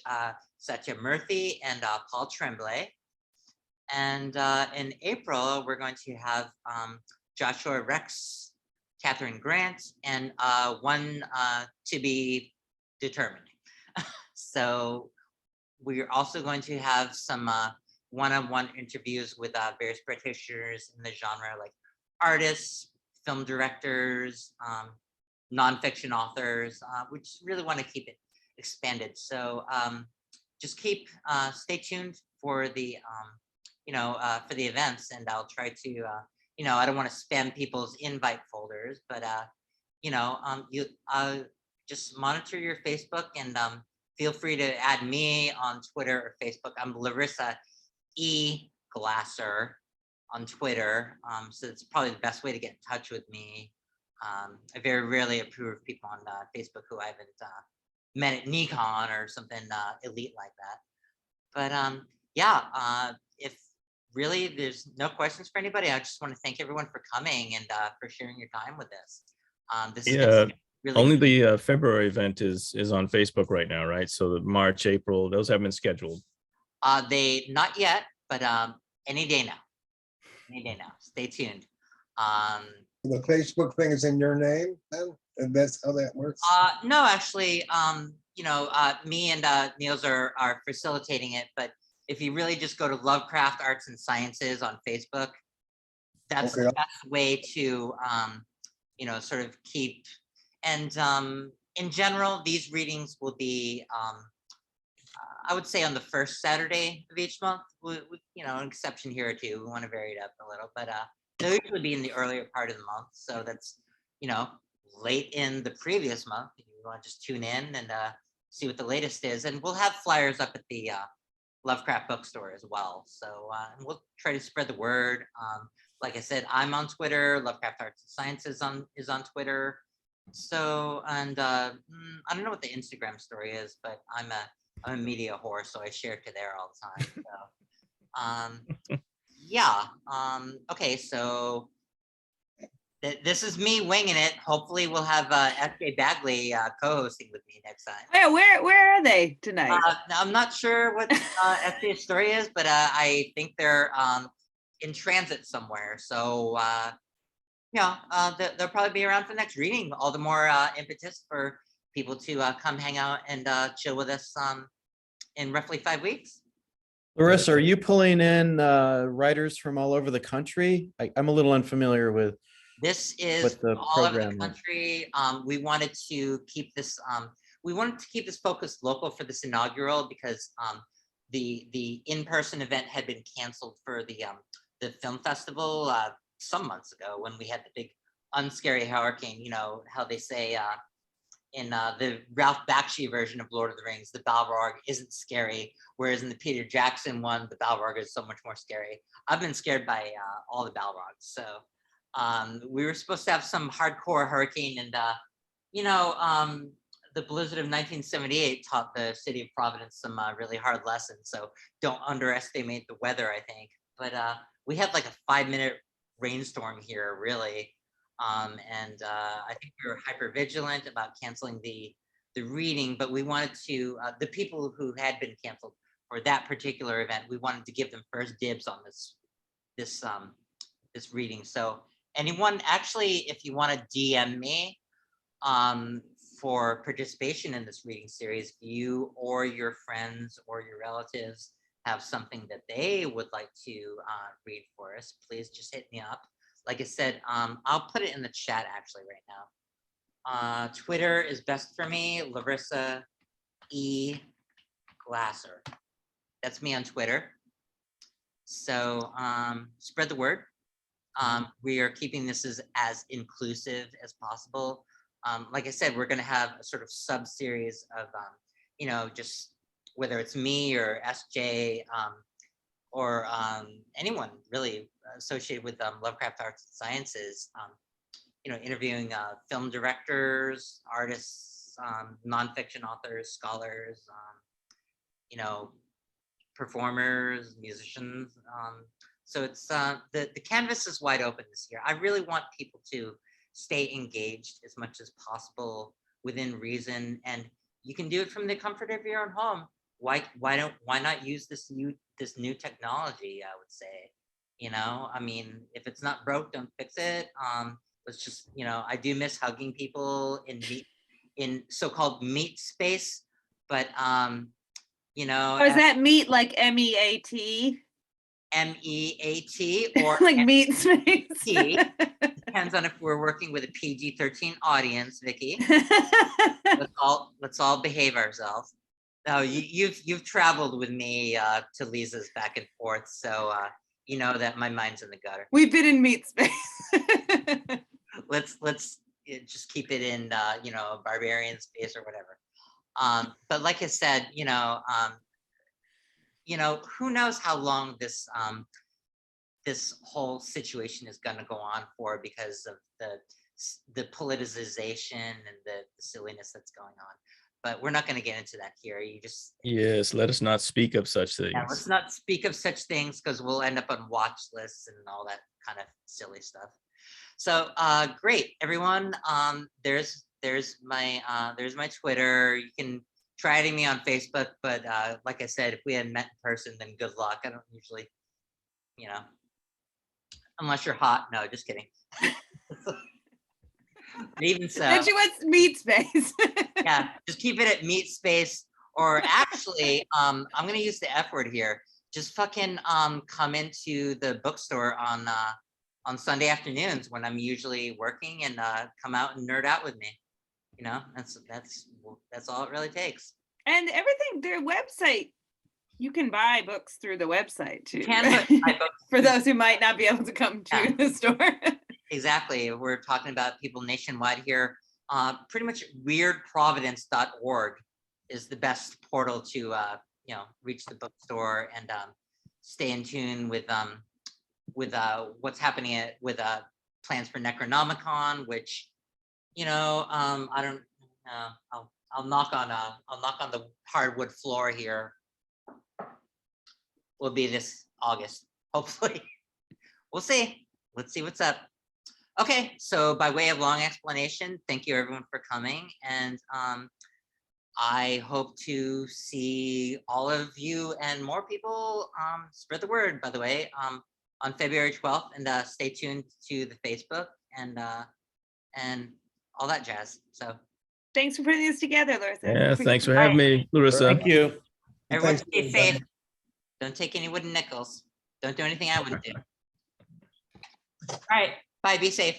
Satyamurthy, and Paul Tremblay. And in April, we're going to have Joshua Rex, Catherine Grant, and one to be determined. So we're also going to have some one-on-one interviews with various practitioners in the genre, like artists, film directors, nonfiction authors. We just really want to keep it expanded. So just stay tuned for the events, and I'll try to I don't want to spam people's invite folders, but you just monitor your Facebook, and feel free to add me on Twitter or Facebook. I'm Larissa E. Glasser on Twitter, so it's probably the best way to get in touch with me. I very rarely approve of people on Facebook who I haven't men at Nikon or something elite like that. But yeah, if really there's no questions for anybody, I just want to thank everyone for coming and for sharing your time with us. This is Yeah, really only the February event is on Facebook right now, right? So the March, April, those haven't been scheduled. they not yet, but any day now. Any day now. Stay tuned. The Facebook thing is in your name then? And that's how that works? No, actually, me and Niels are facilitating it, but if you really just go to Lovecraft Arts and Sciences on Facebook, that's Okay. the best way to, sort of keep, and in general, these readings will be, I would say on the first Saturday of each month, an exception here or two, we want to vary it up a little, but they'll usually be in the earlier part of the month, so that's, late in the previous month. You want to just tune in and see what the latest is, and we'll have flyers up at the Lovecraft bookstore as well. So and we'll try to spread the word. Like I said, I'm on Twitter. Lovecraft Arts and Sciences is on Twitter. So and I don't know what the Instagram story is, but I'm a media whore, so I share it to there all the time. So yeah. Okay, so. This is me winging it. Hopefully we'll have FJ Bagley co-hosting with me next time. Where are they tonight? I'm not sure what FJ's story is, but I think they're in transit somewhere. So they'll probably be around for the next reading. All the more impetus for people to come hang out and chill with us in roughly 5 weeks. Larissa, are you pulling in writers from all over the country? I'm a little unfamiliar with This is what the all over the program is. country. We wanted to keep this. Focused local for this inaugural because the in-person event had been canceled for the film festival some months ago when we had the big unscary hurricane. You know how they say in the Ralph Bakshi version of Lord of the Rings, the Balrog isn't scary, whereas in the Peter Jackson one, the Balrog is so much more scary. I've been scared by all the Balrogs, so. We were supposed to have some hardcore hurricane, and the blizzard of 1978 taught the city of Providence some really hard lessons. So don't underestimate the weather, I think. But we had like a 5-minute rainstorm here, really, and I think we were hyper vigilant about canceling the reading. But we wanted to the people who had been canceled for that particular event, we wanted to give them first dibs on this reading. So. Anyone, actually, if you want to DM me for participation in this reading series, if you or your friends or your relatives have something that they would like to read for us, please just hit me up. Like I said, I'll put it in the chat actually right now. Twitter is best for me, Larissa E. Glasser. That's me on Twitter. So spread the word. We are keeping this as inclusive as possible. Like I said, we're going to have a sort of sub-series of, just whether it's me or SJ or anyone really associated with Lovecraft Arts and Sciences, interviewing film directors, artists, nonfiction authors, scholars, performers, musicians. So it's the canvas is wide open this year. I really want people to stay engaged as much as possible within reason, and you can do it from the comfort of your own home. Why not use this new technology? I would say, I mean, if it's not broke, don't fix it. Let's just, I do miss hugging people in so-called meat space, but is that meat like MEAT? MEAT or like meat space. Depends on if we're working with a PG-13 audience, Vicky. Let's all behave ourselves. No, you've traveled with me to Lisa's back and forth, so you know that my mind's in the gutter. We've been in meat space. Let's just keep it in barbarian space or whatever. But like I said, who knows how long this whole situation is going to go on for because of the politicization and the silliness that's going on. but we're not going to get into that here. You just, Yes, let us not speak of such yeah, let's things. not speak of such things because we'll end up on watch lists and all that kind of silly stuff. So great, everyone. There's my Twitter. You can try adding me on Facebook, but like I said, if we had met in person, then good luck. I don't usually, you know, unless you're hot. No, just kidding. Even so, Then she wants meat space. yeah, just keep it at meat space. Or actually, I'm gonna use the F word here. Just fucking come into the bookstore on Sunday afternoons when I'm usually working, and come out and nerd out with me. You know, that's all it really takes. And everything, their website, you can buy books through the website too. Buy books For those who might not be able to come to Yeah. the store. Exactly. We're talking about people nationwide here. Pretty much weirdprovidence.org is the best portal to you know, reach the bookstore and stay in tune with what's happening with plans for Necronomicon, which, you know, I don't I'll knock on the hardwood floor here. Will be this August, hopefully. We'll see. Let's see what's up. Okay, so by way of long explanation, thank you everyone for coming, and I hope to see all of you and more people. Spread the word, by the way, on February 12th, and stay tuned to the Facebook and all that jazz. So Thanks for putting this together, Larissa. Yeah, thanks for having me, Larissa. Thank you. everyone Thanks, stay everybody. safe. Don't take any wooden nickels. Don't do anything I wouldn't do. All right, bye, be safe.